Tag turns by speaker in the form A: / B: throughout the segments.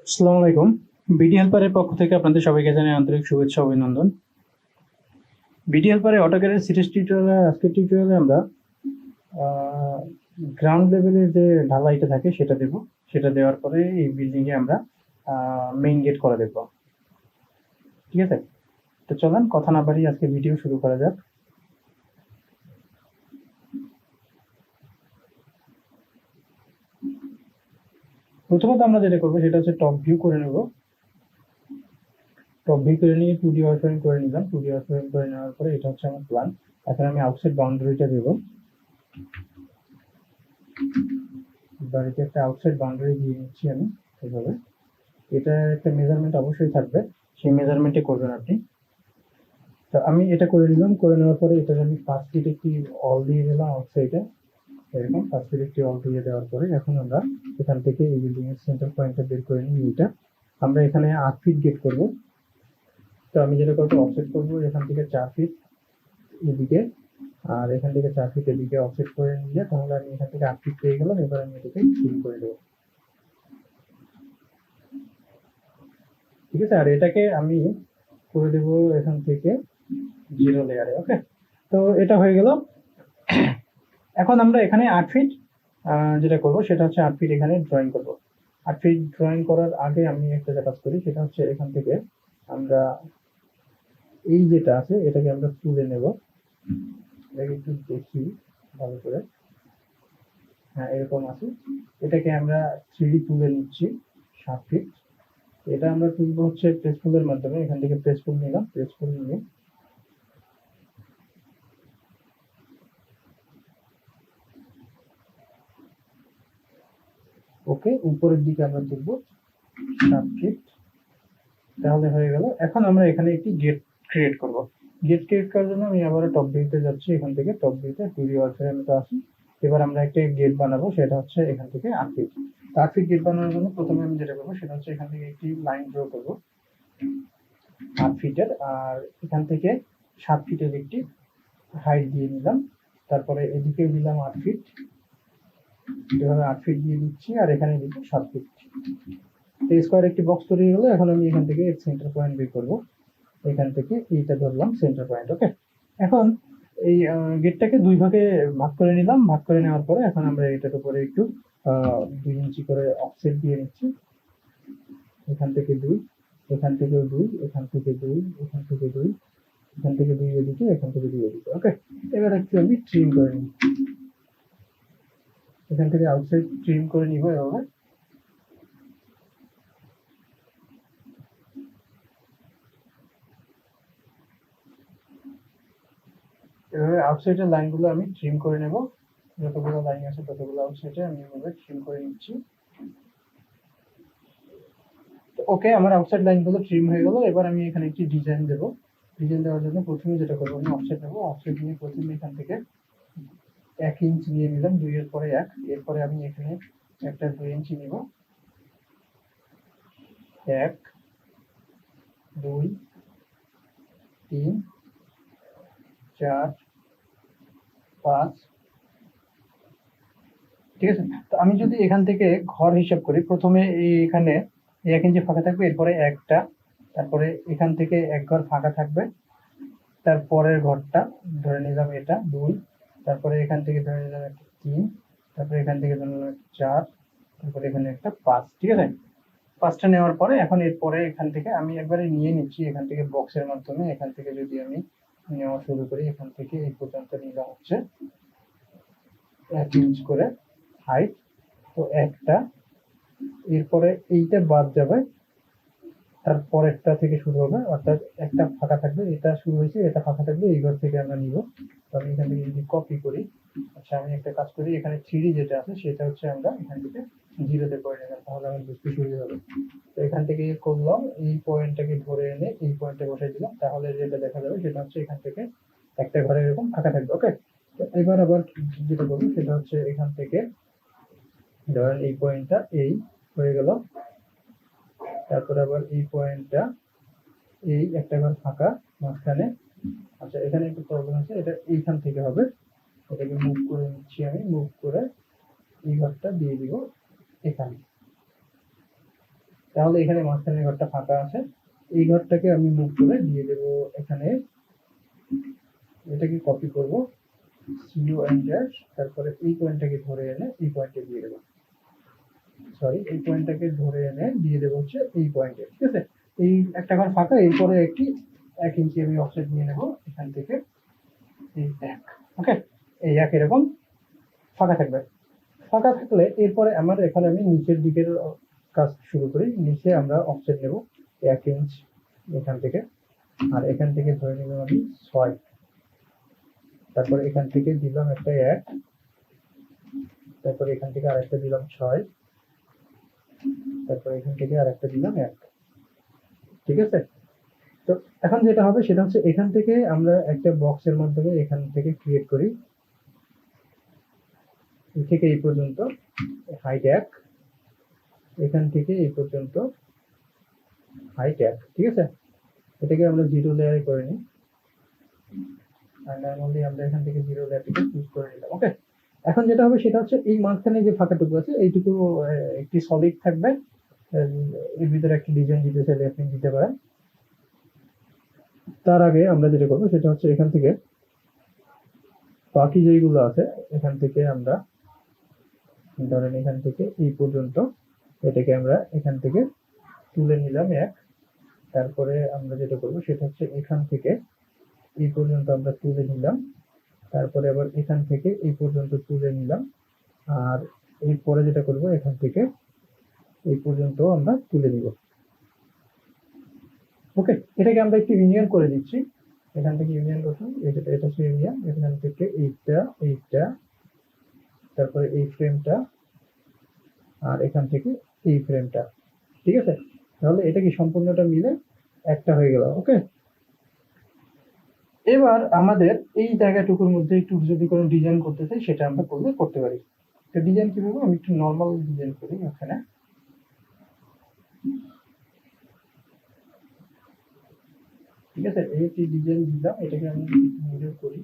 A: আসসালামু আলাইকুম। বিডি হেল্পারের পক্ষ থেকে আপনাদের সবাইকে জানাই আন্তরিক শুভেচ্ছা ও অভিনন্দন। বিডি হেল্পারে অটোক্যাডের সিরিজ টিউটোরিয়ালে আজকের টিউটোরিয়ালে আমরা গ্রাউন্ড লেভেলের যে ঢালাইটা থাকে সেটা দেব। সেটা দেওয়ার পরে এই বিল্ডিং এ আমরা মেইন গেট করা দেব। ঠিক আছে, তো চলেন কথা না বাড়িয়ে আজকে ভিডিও শুরু করা যাক। প্রথমত আমরা যেটা করবো সেটা হচ্ছে টপ ভিউ করে নেব। টপ ভিউ করে নিয়ে 2D ওয়ারফ্রেম করে নিলাম। 2D ওয়ারফ্রেম করে নেওয়ার পরে এটা হচ্ছে আমার প্ল্যান। এখন আমি আউটসাইড বাউন্ডারিটা দেবো। বাড়িতে একটা আউটসাইড বাউন্ডারি দিয়ে নিচ্ছি আমি এভাবে। এটা একটা মেজারমেন্ট অবশ্যই থাকবে, সেই মেজারমেন্টে করবেন আপনি। তো আমি এটা করে নিলাম। করে নেওয়ার পরে এটা আমি 5 ফিট একটি অল দিয়ে দিলাম আউটসাইডে। এরকম 5 ফিট একটি অল দিয়ে দেওয়ার পরে এখন আমরা এখান থেকে এই বিল্ডিং এর সেন্টার পয়েন্টটা বের করে নিই। এটা আমরা এখানে 8 ফিট গেট করব। তো আমি যেটা করবো অফসেট করবো এখান থেকে 4 ফিট এদিকে, আর এখান থেকে 4 ফিট এদিকে অফসেট করে নিলে তাহলে আমি এখান থেকে 8 ফিট পেয়ে গেলাম। এবার আমি এটাকে ফিল করে দেবো। ঠিক আছে, আর এটাকে আমি করে দেব এখান থেকে 0 লেয়ারে। ওকে, তো এটা হয়ে গেল। এখন আমরা এখানে 8 ফিট যেটা করব সেটা হচ্ছে 8 ফিট এখানে ড্রয়িং করব। 8 ফিট ড্রয়িং করার আগে আমি একটা কাজ করি, সেটা হচ্ছে এখান থেকে আমরা এই যেটা আছে এটাকে আমরা তুলে নেব। এটাকে একটু দেখি ভালো করে। হ্যাঁ, এরকম আছে। এটাকে আমরা 3D তুলে নিচ্ছি 7 ফিট। এটা আমরা তুলবো হচ্ছে প্রেস টুলের মাধ্যমে। এখান থেকে প্রেস টুল নিলাম, প্রেস টুল নিয়ে ওকে উপরের দিকে আমরা তুলবো 7 ফিট। তাহলে হয়ে গেল। এখন আমরা এখানে একটি গেট ক্রিয়েট করব। গেট ক্রিয়েট করার জন্য আমি আবার টপ ভিউতে যাচ্ছি। এখান থেকে টপ ভিউতে 2D ওয়ারফ্রেমে তো আসি। এবার আমরা একটা গেট বানাবো, সেটা হচ্ছে এখান থেকে 8 ফিট। 8 ফিট গেট বানানোর জন্য প্রথমে আমি যেটা করবো সেটা হচ্ছে এখান থেকে একটি লাইন ড্র করবো 8 ফিটের, আর এখান থেকে 7 ফিটের একটি হাইট দিয়ে নিলাম। তারপরে এদিকে দিলাম 8 ফিট, এভাবে 8 ফিট দিয়ে দিচ্ছি, আর এখানে দিচ্ছি 7 ফিট। স্কোয়ার একটি বক্স তৈরি হলো। এখন আমি এখান থেকে সেন্টার পয়েন্ট বের করবো। এখান থেকে এইটা ধরলাম সেন্টার পয়েন্ট। ওকে, এখন এই গেটটাকে 2 ভাগে ভাগ করে নিলাম। ভাগ করে নেওয়ার পরে এখন আমরা এটার উপরে একটু 2 ইঞ্চি করে অফসেট দিয়ে নিচ্ছি। এখান থেকে 2, এখান থেকেও 2, এখান থেকে 2, এখান থেকে 2, এখান থেকে 2 এদিকে, এখান থেকে 2 এদিকে। ওকে, এবার একটু আমি ট্রিম করে নিই। এখান থেকে আউটসাইড ট্রিম করে নিব এভাবে। এভাবে আউটসাইডের লাইনগুলো আমি ট্রিম করে নেব। যতগুলো লাইন আছে ততগুলো আউটসাইডে আমি এভাবে ট্রিম করে নিচ্ছি। ওকে, আমার আউটসাইড লাইনগুলো ট্রিম হয়ে গেল। এবার আমি এখানে একটি ডিজাইন দেব। ডিজাইন দেওয়ার জন্য প্রথমে যেটা করবো আমি অফসেট নেব। অফসেট নিয়ে প্রথমে এখান থেকে 1 ইঞ্চি নিয়ে নিলাম, 2 এর পরে 1। এরপরে আমি এখানে একটা 2 ইঞ্চি নিব। 1, 2, 3, 4, 5। ঠিক আছে, তো আমি যদি এখান থেকে ঘর হিসাব করি, প্রথমে এখানে 1 ইঞ্চি ফাঁকা থাকবে, এরপরে একটা, তারপরে এখান থেকে 1 ঘর ফাঁকা থাকবে, তারপরের ঘরটা ধরে নিলাম এটা 2, তারপরে এখান থেকে ধরে নিলাম একটা 3, তারপরে এখান থেকে ধরে নিলাম 4, তারপরে এখানে একটা 5। ঠিক আছে, 5টা নেওয়ার পরে এখন এরপরে এখান থেকে আমি একবারে নিয়ে নিচ্ছি এখান থেকে বক্সের মাধ্যমে। এখান থেকে যদি আমি নেওয়া শুরু করি, এখান থেকে এই পর্যন্ত নিলাম হচ্ছে 1 ইঞ্চ করে হাইট। তো একটা, এরপরে এইটা বাদ যাবে, তারপরেরটা থেকে শুরু হবে, অর্থাৎ একটা ফাঁকা থাকবে, এটা শুরু হয়েছে, এটা ফাঁকা থাকবে, এই ঘর থেকে আমরা নিব। তো আমি এখান থেকে যদি কপি করি, আচ্ছা আমি একটা কাজ করি, এখানে 3D যেটা আছে সেটা হচ্ছে আমরা এখান থেকে 0-তে করে নিলাম, তাহলে আমার বুঝতে সুবিধা হবে। তো এখান থেকে করলাম, এই পয়েন্টটাকে ধরে এনে এই পয়েন্টে বসাই দিলাম, তাহলে যেটা দেখা যাবে সেটা হচ্ছে এখান থেকে একটা ঘরে এরকম ফাঁকা থাকবে। ওকে, তো এবার আবার যেটা করবো সেটা হচ্ছে এখান থেকে ধরেন এই পয়েন্টটা এই হয়ে গেল, তারপরে আবার এই পয়েন্টটা এই একটা ঘর ফাঁকা মাঝখানে। আচ্ছা, এখানে একটু প্রবলেম আছে, এটা এইখান থেকে হবে। এটাকে মুভ করে নিচ্ছি আমি, মুভ করে এই ঘরটা দিয়ে দিব এখানে। তাহলে এখানে মাঝখানে ঘরটা ফাঁকা আছে, এই ঘরটাকে আমি মুভ করে দিয়ে দেব এখানে, এটাকে কপি করব, সিইউ এন্টার, তারপরে এই পয়েন্টটাকে ধরে এনে এই পয়েন্টে দিয়ে দেবো, সরি এই পয়েন্টটাকে ধরে এনে দিয়ে দেবো হচ্ছে এই পয়েন্টে। ঠিক আছে, এই একটা ঘর ফাঁকা, এরপরে একটি 1 ইঞ্চি আমি অফসেট নিয়ে নেব এখান থেকে, এই এক, ওকে, এই এক এরকম ফাঁকা থাকবে। ফাঁকা থাকলে এরপরে আমার এখানে আমি নিচের দিকের কাজ শুরু করি। নিচে আমরা অফসেট নেব 1 ইঞ্চ এখান থেকে, আর এখান থেকে ধরে নিলাম আমি 6, তারপরে এখান থেকে দিলাম একটা 1, তারপরে এখান থেকে আরেকটা দিলাম 6, তারপরে এখান থেকে আরেকটা দিলাম 1। ঠিক আছে, তো এখন যেটা হবে সেটা হচ্ছে এখান থেকে আমরা একটা বক্সের মাধ্যমে এখান থেকে ক্রিয়েট করি, এই থেকে এই পর্যন্ত হাইট 1, এখান থেকে এই পর্যন্ত হাইট 1। ঠিক আছে, এটাকে আমরা 0 লেয়ারে করে নিই, আর নরমালি আমরা এখান থেকে 0 লেয়ারটাকে চুজ করে নিলাম। ওকে, এখন যেটা হবে সেটা হচ্ছে এই মাঝখানে যে ফাঁকাটুকু আছে এইটুকু একটি সলিড থাকবে, এর ভিতরে একটা ডিজাইন দিতে চাইলে আপনি দিতে পারেন। তার আগে আমরা যেটা করবো সেটা হচ্ছে এখান থেকে বাকি যেগুলো আছে এখান থেকে আমরা ধরেন এখান থেকে এই পর্যন্ত এটাকে আমরা এখান থেকে তুলে নিলাম 1, তারপরে আমরা যেটা করবো সেটা হচ্ছে এখান থেকে এই পর্যন্ত আমরা তুলে নিলাম, তারপরে আবার এখান থেকে এই পর্যন্ত তুলে নিলাম, আর এরপরে যেটা করবো এখান থেকে এই পর্যন্ত আমরা তুলে নিব। ওকে, এটাকে আমরা একটু ইউনিয়ন করে দিচ্ছি, এখান থেকে ইউনিয়ন করুন, এটা হচ্ছে ইউনিয়ন, এখান থেকে এইটা, তারপরে এই ফ্রেমটা, আর এখান থেকে এই ফ্রেমটা। ঠিক আছে, তাহলে এটা কি সম্পূর্ণটা মিলে একটা হয়ে গেল। ওকে, এবার আমাদের এই জায়গাটুকুর মধ্যে একটু যদি কোনো ডিজাইন করতে চাই সেটা আমরা করতে পারি। তো ডিজাইন কিভাবে, আমি একটু নর্মাল ডিজাইন করি এখানে। ঠিক আছে, এই একটি ডিজাইন দিলাম, এটাকে আমি একটু মিরর করি।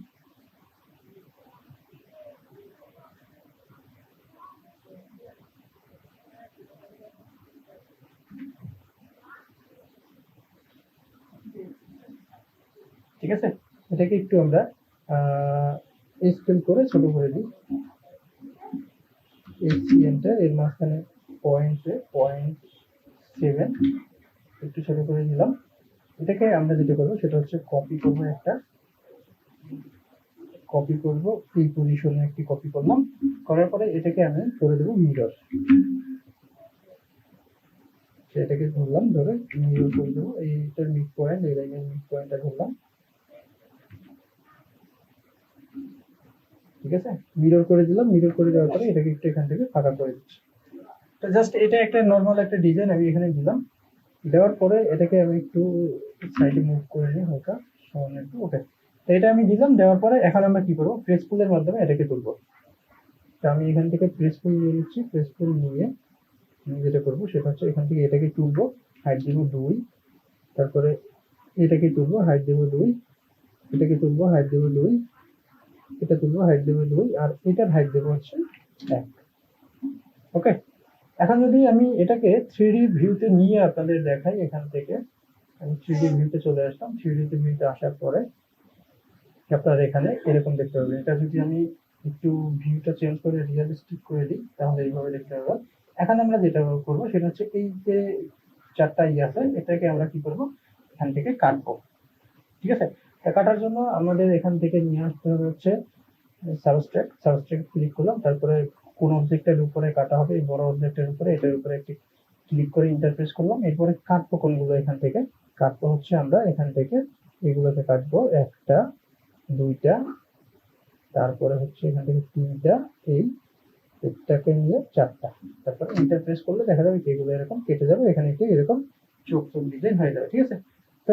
A: ঠিক আছে, এটাকে একটু আমরা স্কেল করে ছোট করে দিই, এর মাঝখানে 0.7 একটু ছোট করে দিলাম। এটাকে আমরা যেটা করবো সেটা হচ্ছে কপি করবো, এই পজিশনে একটি কপি করলাম, করার পরে এটাকে আমি করে দেবো মিরর, সেটাকে ধরলাম, ধরে মিরর করে দেবো, এইটার মিড পয়েন্ট, এই লাইনের মিড পয়েন্টটা ধরলাম। ঠিক আছে, মিরর করে দিলাম, মিরর করে দেওয়ার পরে এটাকে একটু এখান থেকে ফাঁকা করে দিচ্ছি। তো জাস্ট এটা একটা নর্মাল একটা ডিজাইন আমি এখানে দিলাম, দেওয়ার পরে এটাকে আমি একটু সাইডে মুভ করে নিই হালকা সামান্য একটু। ওকে, তো এটা আমি দিলাম, দেওয়ার পরে এখন আমরা কি করবো, প্রেস পুলের মাধ্যমে এটাকে তুলবো। তো আমি এখান থেকে প্রেস পুল নিয়ে নিচ্ছি, প্রেস পুল নিয়ে আমি যেটা করবো সেটা হচ্ছে এখান থেকে এটাকে তুলবো, হাইট দেবো 2, তারপরে এটাকে তুলবো, হাইট দেবো 2, এটাকে তুলবো, হাইট দেবো 2, এটা তুলবো, হাইট দেবো 2, আর এটার হাইট দেবো হচ্ছে 1। ওকে, এখন যদি আমি এটাকে 3D ভিউতে নিয়ে আপনাদের দেখাই, এখান থেকে আমি 3D ভিউতে চলে আসলাম। 3D ভিউতে আসার পরে আপনারা এখানে এরকম দেখতে পাবেন। এটা যদি আমি একটু ভিউটা চেঞ্জ করে রিয়েলিস্টিক করে দিই তাহলে এইভাবে দেখতে পাবেন। এখন আমরা যেটা করবো সেটা হচ্ছে এই যে 4টা আছে এটাকে আমরা কি করবো, এখান থেকে কাটবো। ঠিক আছে, কাটার জন্য আমাদের এখান থেকে নিয়ে আসতে হবে হচ্ছে সাবস্ট্রাক্ট ক্লিক করলাম, তারপরে কোন অবজেক্টের উপরে কাটা হবে, এই বড় অবজেক্টের উপরে, এটার উপরে একটি ক্লিক করে ইন্টারফেস করলাম। এরপরে কাটবো কোনগুলো, এখান থেকে কাটবো হচ্ছে আমরা এখান থেকে এগুলোকে কাটবো, 1টা 2টা, তারপরে হচ্ছে এখান থেকে 3টা, এই এটাকে নিয়ে 4টা, তারপরে ইন্টারফেস করলে দেখা যাবে এগুলো এরকম কেটে যাবে, এখানে একটু এরকম চোখ ডিজাইন হয়ে যাবে। ঠিক আছে, তো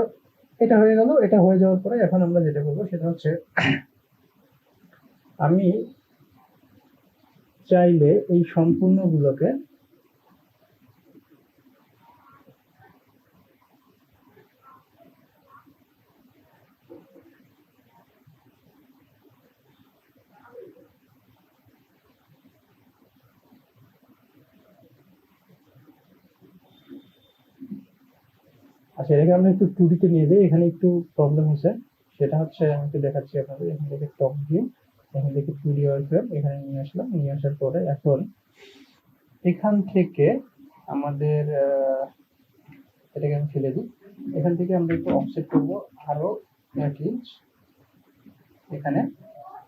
A: এটা হয়ে গেল। এটা হয়ে যাওয়ার পরে এখন আমরা যেটা করবো সেটা হচ্ছে আমি চাইলে এই সম্পূর্ণগুলোকে আচ্ছা, এটাকে আমরা একটু 2D তে নিয়ে যাই। এখানে একটু প্রবলেম হচ্ছে, সেটা হচ্ছে আমি একটু দেখাচ্ছি আপনাদের। এখান থেকে টপ ভিউ, এখান থেকে 2D ওয়ারফ্রেম এখানে নিয়ে আসলাম। নিয়ে আসার পরে এখন এখান থেকে আমাদের এটাকে আমি ফেলে দিই। এখান থেকে আমরা একটু অফসেট করব আরো 1 ইঞ্চ এখানে।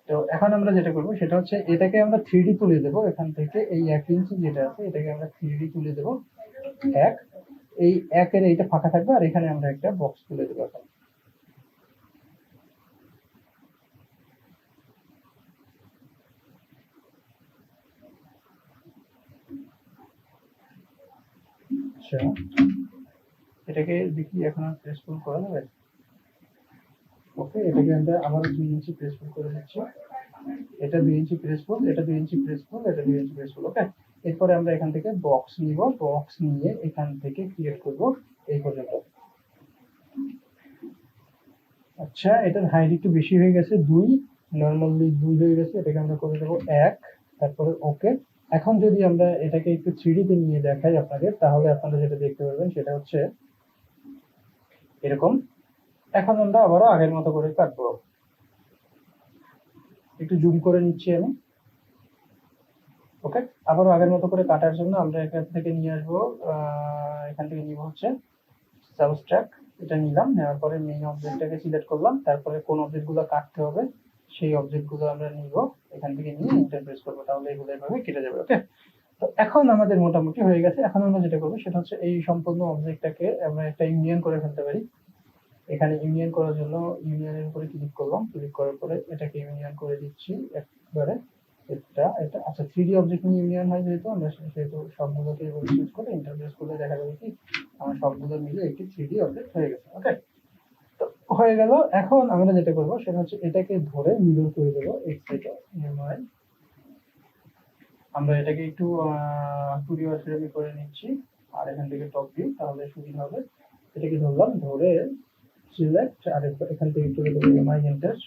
A: তো এখন আমরা যেটা করব সেটা হচ্ছে এটাকে আমরা 3D তুলে দেব। এখান থেকে এই 1 ইঞ্চ যেটা আছে এটাকে আমরা 3D তুলে দেব। এক, এই একের এইটা ফাঁকা থাকবে আর এখানে আমরা একটা বক্স তুলে দেবো এখন। আচ্ছা, এটাকে দেখি এখন আর প্রেস ফুল করা যাবে। ওকে, এটাকে আমরা আবার 2 ইঞ্চি প্রেস ফুল করে দিচ্ছি। এটা 2 ইঞ্চি প্রেস ফুল, এটা 2 ইঞ্চি প্রেস ফুল, এটা 2 ইঞ্চি প্রেস ফুল। ওকে, এরপরে আমরা এখান থেকে বক্স নিব। বক্স নিয়ে এখান থেকে ক্রিয়েট করব এই পর্যন্ত। আচ্ছা, এটার হাইট একটু বেশি হয়ে গেছে, 2, নর্মালি 2 হয়ে গেছে। এটাকে আমরা করে দেবো 1, তারপরে ওকে। এখন যদি আমরা এটাকে একটু 3D তে নিয়ে দেখাই আপনাদের, তাহলে আপনারা যেটা দেখতে পারবেন সেটা হচ্ছে এরকম। এখন আমরা আবারও আগের মতো করে কাটবো। একটু জুম করে নিচ্ছি আমি। ওকে, আবারও আগের মতো করে কাটার জন্য আমরা এখান থেকে নিয়ে আসবো, এখান থেকে নিব হচ্ছে সাবস্ট্রাক্ট। এটা নিলাম, নেওয়ার পরে মেইন অবজেক্টটাকে সিলেক্ট করলাম। তারপরে কোন অবজেক্টগুলো কাটতে হবে সেই অবজেক্টগুলো আমরা নিব, এখান থেকে নিয়ে এন্টার প্রেস করবো, তাহলে এগুলো এভাবে কেটে যাবে। ওকে, তো এখন আমাদের মোটামুটি হয়ে গেছে। এখন আমরা যেটা করবো সেটা হচ্ছে এই সম্পূর্ণ অবজেক্টটাকে আমরা একটা ইউনিয়ন করে ফেলতে পারি। এখানে ইউনিয়ন করার জন্য ইউনিয়নের উপরে ক্লিক করলাম। ক্লিক করার পরে এটাকে ইউনিয়ন করে দিচ্ছি একবারে। এটা আচ্ছা, 3D অবজেক্ট নিয়ে ইউনিয়ন হয় যেহেতু, আমরা সেহেতু সবগুলোকে এভাবে চুজ করে ইন্টারপ্রেস করলে দেখা যাবে কি আমার সবগুলো মিলে একটি 3D অবজেক্ট হয়ে গেছে। ওকে, তো হয়ে গেল। এখন আমরা যেটা করবো সেটা হচ্ছে এটাকে ধরে মিডল করে দেবো এক্স সাইডে। আমরা এটাকে একটু 2D ওয়ার্কফ্রেমে করে নিচ্ছি আর এখান থেকে টপ ভিউ, তাহলে সুবিধা হবে। এটাকে ধরলাম, ধরে সিলেক্ট আর এখান থেকে চলে দেবো এমআই এন্টার।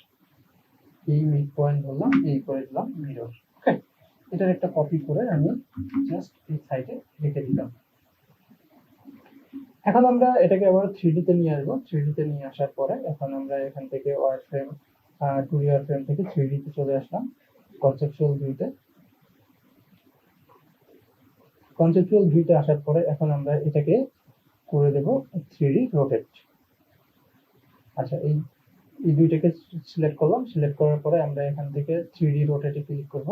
A: এই মিড পয়েন্ট ধরলাম, এই করে দিলাম মিরর। ওকে, এটার একটা কপি করে আমি জাস্ট এই সাইডে রেখে দিলাম। এখন আমরা এটাকে আবার 3D তে নিয়ে আসবো। 3D তে নিয়ে আসার পরে এখন আমরা এখান থেকে ওয়ারফ্রেম 2D ওয়ারফ্রেম থেকে 3D তে চলে আসলাম কনসেপচুয়াল ভিউতে। কনসেপচুয়াল ভিউতে আসার পরে এখন আমরা এটাকে করে দেব 3D রোটেট। আচ্ছা, এই দুইটাকে সিলেক্ট করলাম। সিলেক্ট করার পরে আমরা এখান থেকে 3D রোটেটে ক্লিক করব।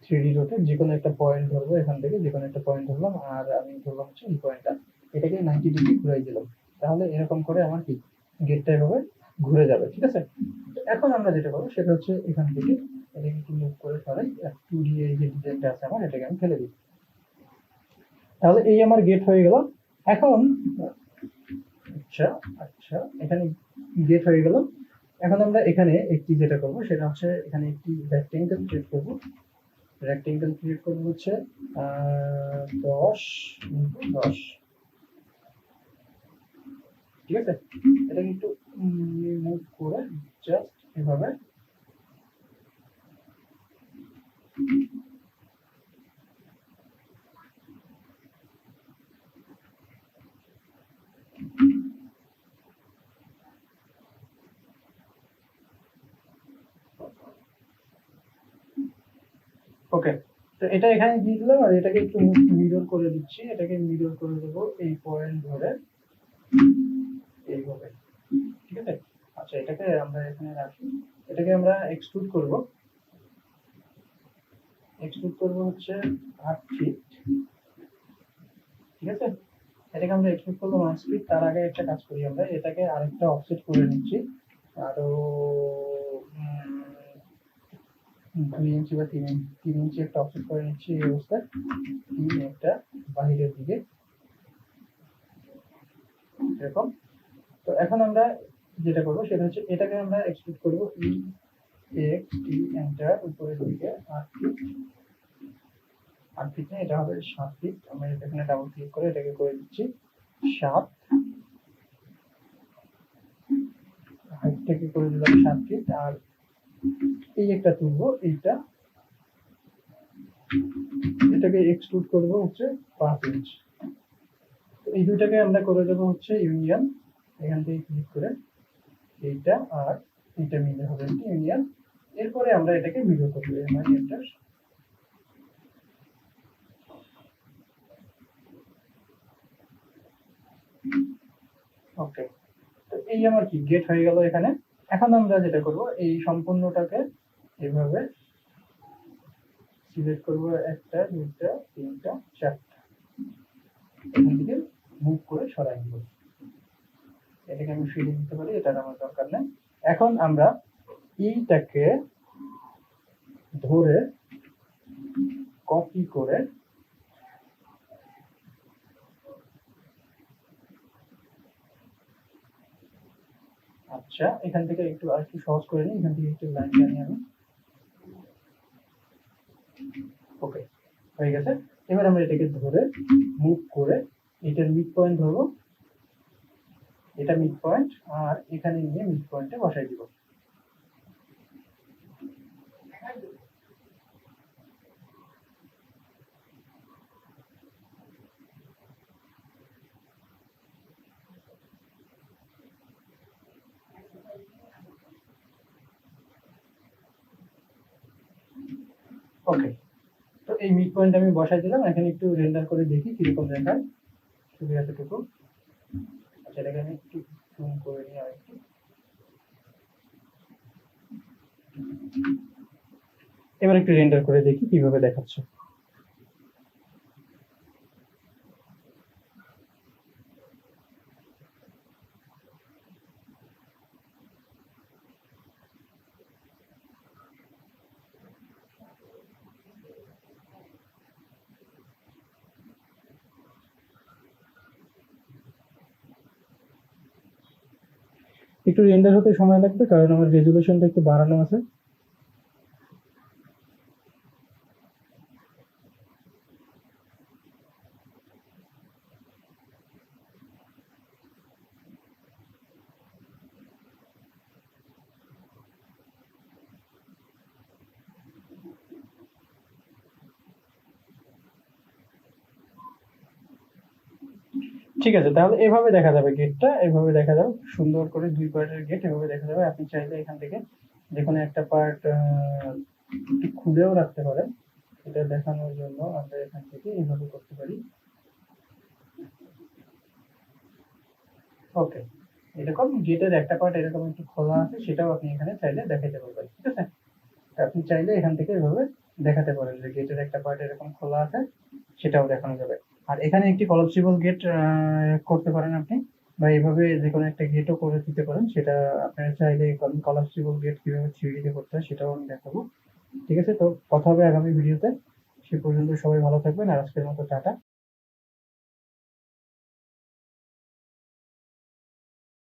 A: 3D রোটেট যে কোনো একটা পয়েন্ট ধরবো, এখান থেকে যে কোনো একটা পয়েন্ট ধরলাম আর আমি ধরলাম হচ্ছে এই পয়েন্টটা। এটাকে 90 ডিগ্রি ঘুরাই দিলাম, তাহলে এরকম করে আমার কি গেটটা এভাবে ঘুরে যাবে। ঠিক আছে, এখন আমরা যেটা করবো সেটা হচ্ছে এখান থেকে এটাকে একটু মুভ করে সরাই। 2D এই যে ডিজাইনটা আছে আমার, এটাকে আমি ফেলে দিই। তাহলে এই আমার গেট হয়ে গেল। এখন আচ্ছা আচ্ছা, এখানে গেট হয়ে গেল। এখন আমরা এখানে একটি যেটা করবো সেটা হচ্ছে এখানে একটি রেক্টেঙ্গেল ক্রিয়েট করবো। রেক্টেঙ্গেল ক্রিয়েট করবো হচ্ছে 10x10। ঠিক আছে, এটাকে একটু মুভ করে জাস্ট এভাবে ওকে। তো এটা এখানে দিয়ে দিলাম আর এটাকে একটু মিরর করে দিচ্ছি। এটাকে মিরর করে দেবো এই পয়েন্ট ধরে এইভাবে। ঠিক আছে, আচ্ছা এটাকে আমরা এখানে রাখি। এটাকে আমরা এক্সট্রুড করব। এক্সট্রুড করব হচ্ছে 8 ফিট। ঠিক আছে, এটাকে আমরা এক্সট্রুড করলাম 8 ফিট। তার আগে একটা কাজ করি, আমরা এটাকে আরেকটা অফসেট করে নিচ্ছি আরো 2 ইঞ্চি বা 3 ইঞ্চি একটা অফসেট করে নিচ্ছি এই অবস্থায়। 3 একটা বাহিরের দিকে এরকম। তো এখন আমরা যেটা করবো সেটা হচ্ছে এটাকে আমরা এক্সট্রুড করবো ই এক্স টি এন্টার, উপরের দিকে 8 ফিট। 8 ফিট না, এটা হবে 7 ফিট। আমরা এখানে ডাবল ক্লিক করে এটাকে করে দিচ্ছি 7। হাইটটাকে করে দিলাম 7 ফিট আর এই একটা তুলবো, এটাকে এক্সট্রুড করবো হচ্ছে 5 ইঞ্চ। এই দুইটাকে আমরা করে দেবো হচ্ছে ইউনিয়ন। এখান থেকে ক্লিক করে এইটা আর এইটা মিলে হবে ইউনিয়ন। এরপরে আমরা এটাকে ভিডিও করবো এন্টার। ওকে, তো এই আমার কি গেট হয়ে গেল এখানে। এখন আমরা যেটা করব, এই সম্পূর্ণটাকে এইভাবে সিলেক্ট করব, একটা দুইটা তিনটা চারটা, এখান থেকে মুভ করে সরাই দেব। এটাকে আমি ফিরে দিতে পারি, এটার আমার দরকার নেই। এখন আমরা এইটাকে ধরে কপি করে আচ্ছা এখান থেকে একটু আর একটু সহজ করে নিই, এখান থেকে একটু লাইন টানি আমি। ওকে, হয়ে গেছে। এবার আমরা এটাকে ধরে মুভ করে এটার মিড পয়েন্ট ধরবো, এটা মিড পয়েন্ট, আর এখানে নিয়ে মিড পয়েন্টে বসাই দিব। ওকে, তো এই মিড পয়েন্ট আমি বসাই দিলাম। এখানে একটু রেন্ডার করে দেখি কিরকম দেখায়, শুধু এতটুকু। আচ্ছা এটাকে আমি একটু জুম করে নিই আর একটু। এবার একটু রেন্ডার করে দেখি কিভাবে দেখাচ্ছে। একটু রেন্ডার হতে সময় লাগবে, কারণ আমার রেজুলেশনটা একটু বাড়ানো আছে। ঠিক আছে, তাহলে এভাবে দেখা যাবে গেটটা, এভাবে দেখা যাবে সুন্দর করে দুই পার্টের গেট এভাবে দেখা যাবে। আপনি চাইলে এখান থেকে যে কোনো একটা পার্ট একটু খুলেও রাখতে পারেন। এটা দেখানোর জন্য আমরা এখান থেকে এইভাবে করতে পারি। ওকে, এরকম গেটের একটা পার্ট এরকম একটু খোলা আছে, সেটাও আপনি এখানে চাইলে দেখাতে পারবেন। ঠিক আছে, আপনি চাইলে এখান থেকে এভাবে দেখাতে পারেন যে গেটের একটা পার্ট এরকম খোলা আছে, সেটাও দেখানো যাবে। আর এখানে একটি কলাপসিবল গেট করতে পারেন আপনি, বা এইভাবে যে কোনো একটা গেটও করে দিতে পারেন। সেটা আপনারা চাইলে কলাপসিবল গেট কিভাবে 3D তে করতে হয় সেটাও আমি দেখাবো। ঠিক আছে, তো কথা হবে আগামী ভিডিওতে। সে পর্যন্ত সবাই ভালো থাকবেন, আর আজকের মতো টাটা।